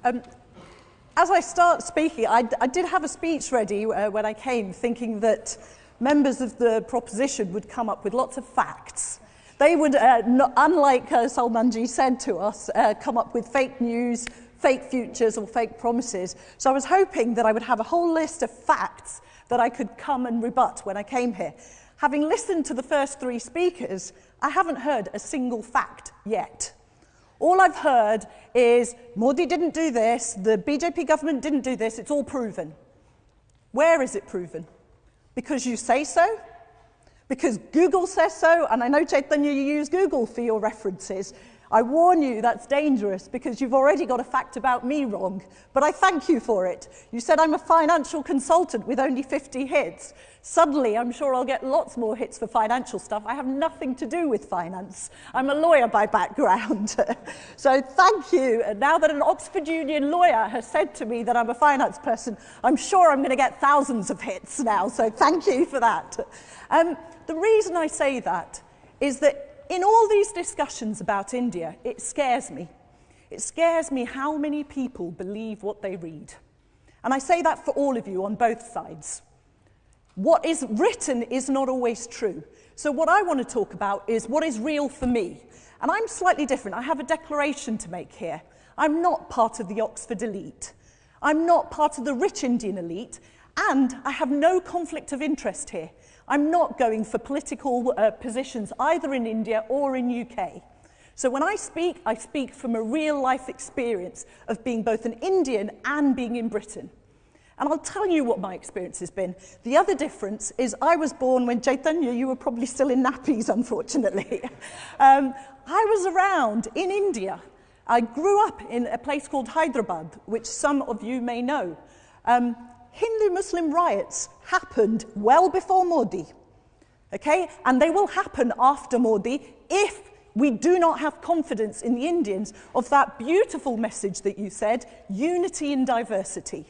As I start speaking, I did have a speech ready when I came, thinking that members of the proposition would come up with lots of facts. They would, unlike Salmanji said to us, come up with fake news, fake futures or fake promises. So I was hoping that I would have a whole list of facts that I could come and rebut when I came here. Having listened to the first three speakers, I haven't heard a single fact yet. All I've heard is Modi didn't do this, the BJP government didn't do this, it's all proven. Where is it proven? Because you say so? Because Google says so? And I know, Chaitanya, you use Google for your references. I warn you, that's dangerous because you've already got a fact about me wrong, but I thank you for it. You said I'm a financial consultant with only 50 hits. Suddenly, I'm sure I'll get lots more hits for financial stuff. I have nothing to do with finance. I'm a lawyer by background. So thank you. And now that an Oxford Union lawyer has said to me that I'm a finance person, I'm sure I'm going to get thousands of hits now. So thank you for that. The reason I say that is that in all these discussions about India, it scares me. It scares me how many people believe what they read. And I say that for all of you on both sides. What is written is not always true. So what I want to talk about is what is real for me. And I'm slightly different. I have a declaration to make here. I'm not part of the Oxford elite. I'm not part of the rich Indian elite. And I have no conflict of interest here. I'm not going for political positions either in India or in UK. So when I speak from a real life experience of being both an Indian and being in Britain. And I'll tell you what my experience has been. The other difference is I was born when Chaitanya, you were probably still in nappies, unfortunately. I was around in India. I grew up in a place called Hyderabad, which some of you may know. Hindu-Muslim riots happened well before Modi, okay? And they will happen after Modi if we do not have confidence in the Indians of that beautiful message that you said, unity in diversity.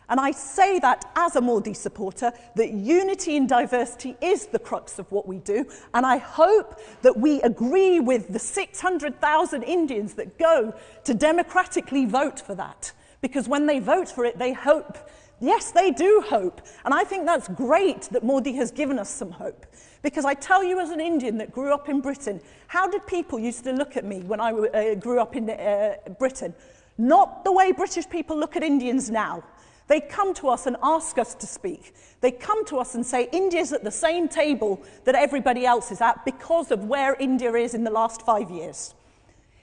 And I say that as a Modi supporter, that unity in diversity is the crux of what we do. And I hope that we agree with the 600,000 Indians that go to democratically vote for that. Because when they vote for it, they hope. Yes, they do hope. And I think that's great that Modi has given us some hope. Because I tell you as an Indian that grew up in Britain, how did people used to look at me when I grew up in Britain? Not the way British people look at Indians now. They come to us and ask us to speak. They come to us and say, India's at the same table that everybody else is at because of where India is in the last 5 years.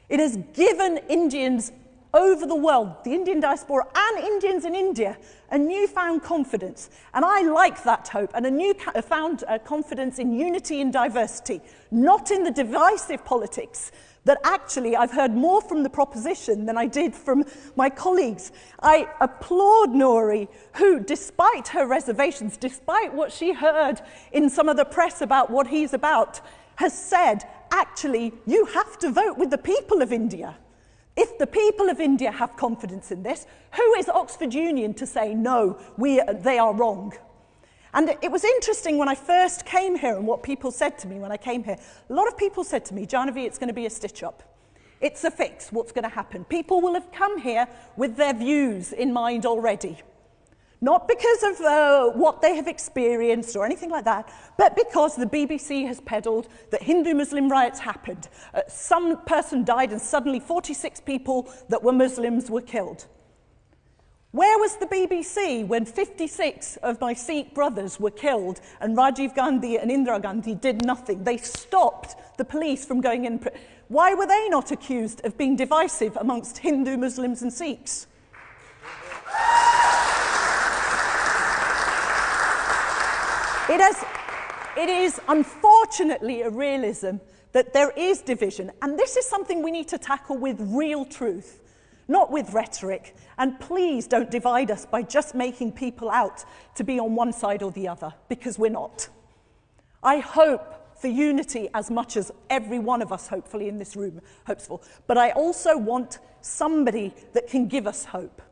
It has given Indians over the world, the Indian diaspora and Indians in India, a newfound confidence. And I like that hope and a newfound confidence in unity and diversity, not in the divisive politics that actually I've heard more from the proposition than I did from my colleagues. I applaud Nouri, who, despite her reservations, despite what she heard in some of the press about what he's about, has said, actually, you have to vote with the people of India. If the people of India have confidence in this, who is Oxford Union to say, no, they are wrong? And it was interesting when I first came here and what people said to me when I came here. A lot of people said to me, Jahnavi, it's going to be a stitch-up. It's a fix, what's going to happen. People will have come here with their views in mind already. Not because of what they have experienced or anything like that, but because the BBC has peddled that Hindu-Muslim riots happened. Some person died and suddenly 46 people that were Muslims were killed. Where was the BBC when 56 of my Sikh brothers were killed and Rajiv Gandhi and Indira Gandhi did nothing? They stopped the police from going in. Why were they not accused of being divisive amongst Hindu, Muslims and Sikhs? It is unfortunately a realism that there is division, and this is something we need to tackle with real truth, not with rhetoric. And please don't divide us by just making people out to be on one side or the other, because we're not. I hope for unity as much as every one of us, hopefully, in this room hopes for, but I also want somebody that can give us hope.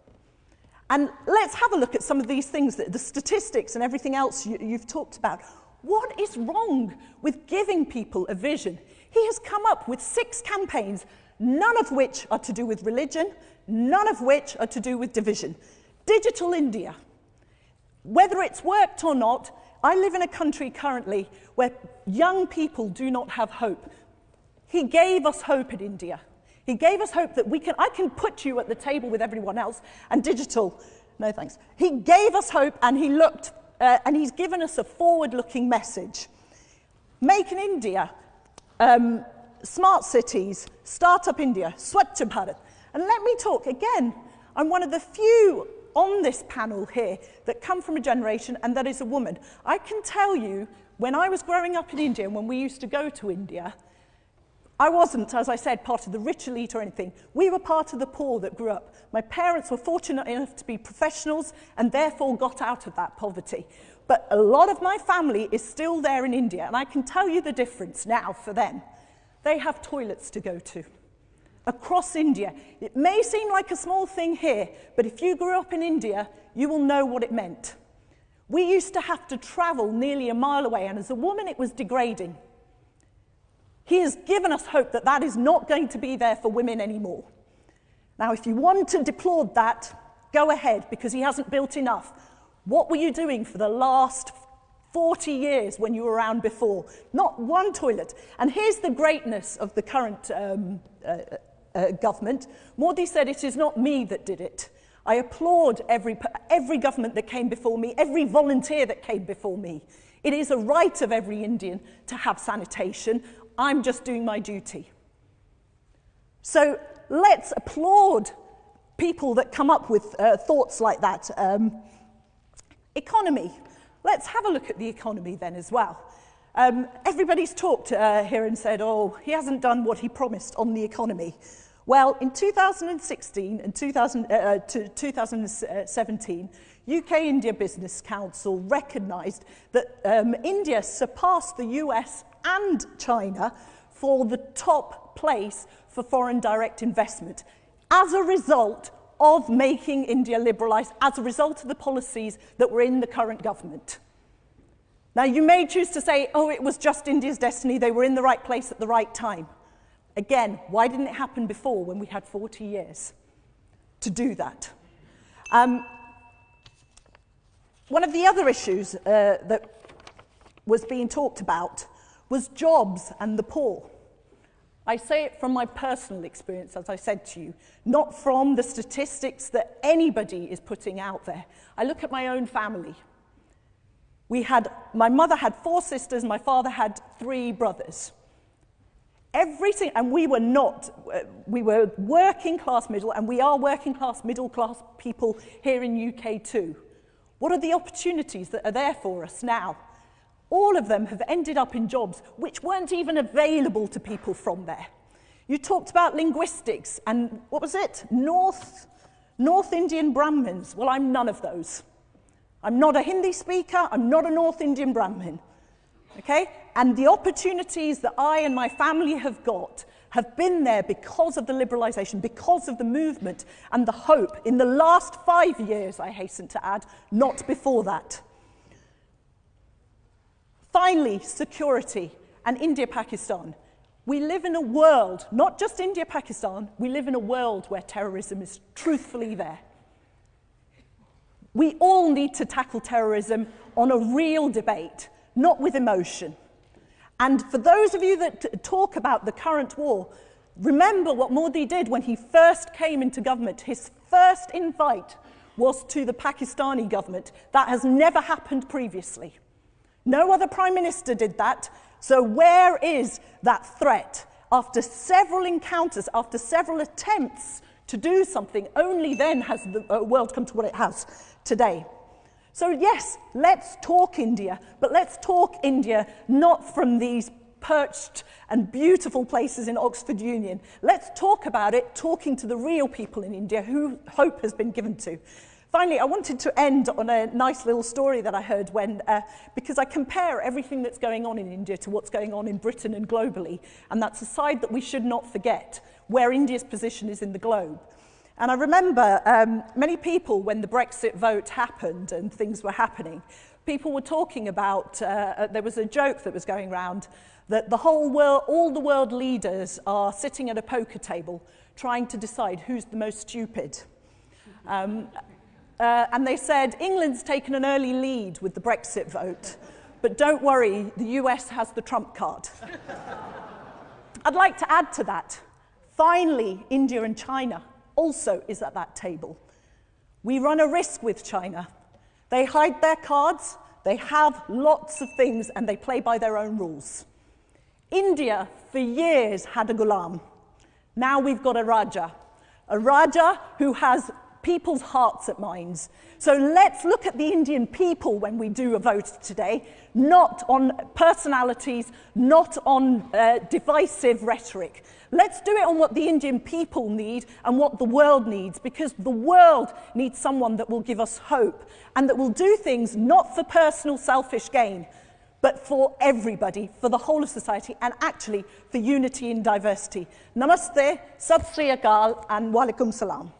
And let's have a look at some of these things, the statistics and everything else you've talked about. What is wrong with giving people a vision? He has come up with 6 campaigns, none of which are to do with religion, none of which are to do with division. Digital India. Whether it's worked or not, I live in a country currently where young people do not have hope. He gave us hope in India. He gave us hope that I can put you at the table with everyone else, and digital, no thanks. He gave us hope, and and he's given us a forward-looking message. Make in India, smart cities, Startup India, Swachh Bharat. And let me talk again. I'm one of the few on this panel here that come from a generation, and that is a woman. I can tell you, when I was growing up in India, and when we used to go to India, I wasn't, as I said, part of the rich elite or anything. We were part of the poor that grew up. My parents were fortunate enough to be professionals and therefore got out of that poverty. But a lot of my family is still there in India, and I can tell you the difference now for them. They have toilets to go to. Across India. It may seem like a small thing here, but if you grew up in India, you will know what it meant. We used to have to travel nearly a mile away, and as a woman, it was degrading. He has given us hope that that is not going to be there for women anymore. Now, if you want to deplore that, go ahead, because he hasn't built enough. What were you doing for the last 40 years when you were around before? Not one toilet. And here's the greatness of the current government. Modi said, "It is not me that did it. I applaud every government that came before me, every volunteer that came before me. It is a right of every Indian to have sanitation. I'm just doing my duty." So let's applaud people that come up with thoughts like that. Economy. Let's have a look at the economy then as well. Everybody's talked here and said, oh, he hasn't done what he promised on the economy. Well, in 2016 and 2017, UK-India Business Council recognised that India surpassed the US and China for the top place for foreign direct investment as a result of making India liberalised, as a result of the policies that were in the current government. Now, you may choose to say, oh, it was just India's destiny, they were in the right place at the right time. Again, why didn't it happen before when we had 40 years to do that? One of the other issues that was being talked about was jobs and the poor. I say it from my personal experience, as I said to you, not from the statistics that anybody is putting out there. I look at my own family. My mother had 4 sisters, my father had 3 brothers. And we were working class middle, and we are working class, middle class people here in UK too. What are the opportunities that are there for us now? All of them have ended up in jobs which weren't even available to people from there. You talked about linguistics and, what was it? North Indian Brahmins. Well, I'm none of those. I'm not a Hindi speaker, I'm not a North Indian Brahmin. Okay? And the opportunities that I and my family have got have been there because of the liberalisation, because of the movement and the hope in the last 5 years, I hasten to add, not before that. Finally, security and India-Pakistan. We live in a world, not just India-Pakistan, we live in a world where terrorism is truthfully there. We all need to tackle terrorism on a real debate, not with emotion. And for those of you that talk about the current war, remember what Modi did when he first came into government. His first invite was to the Pakistani government. That has never happened previously. No other prime minister did that. So where is that threat? After several encounters, after several attempts to do something, only then has the world come to what it has today. So yes, let's talk India, but let's talk India not from these perched and beautiful places in Oxford Union. Let's talk about it, talking to the real people in India who hope has been given to. Finally, I wanted to end on a nice little story that I heard because I compare everything that's going on in India to what's going on in Britain and globally, and that's a side that we should not forget, where India's position is in the globe. And I remember many people, when the Brexit vote happened and things were happening, people were talking about, there was a joke that was going around that the whole world, all the world leaders are sitting at a poker table trying to decide who's the most stupid. And they said, England's taken an early lead with the Brexit vote, but don't worry, the US has the trump card. I'd like to add to that, finally, India and China also is at that table. We run a risk with China. They hide their cards, they have lots of things, and they play by their own rules. India, for years, had a Ghulam. Now we've got a Raja who has people's hearts at minds. So let's look at the Indian people when we do a vote today, not on personalities, not on divisive rhetoric. Let's do it on what the Indian people need and what the world needs, because the world needs someone that will give us hope and that will do things not for personal selfish gain, but for everybody, for the whole of society, and actually for unity in diversity. Namaste, Sat Sri Akal, and Walaikum Salam.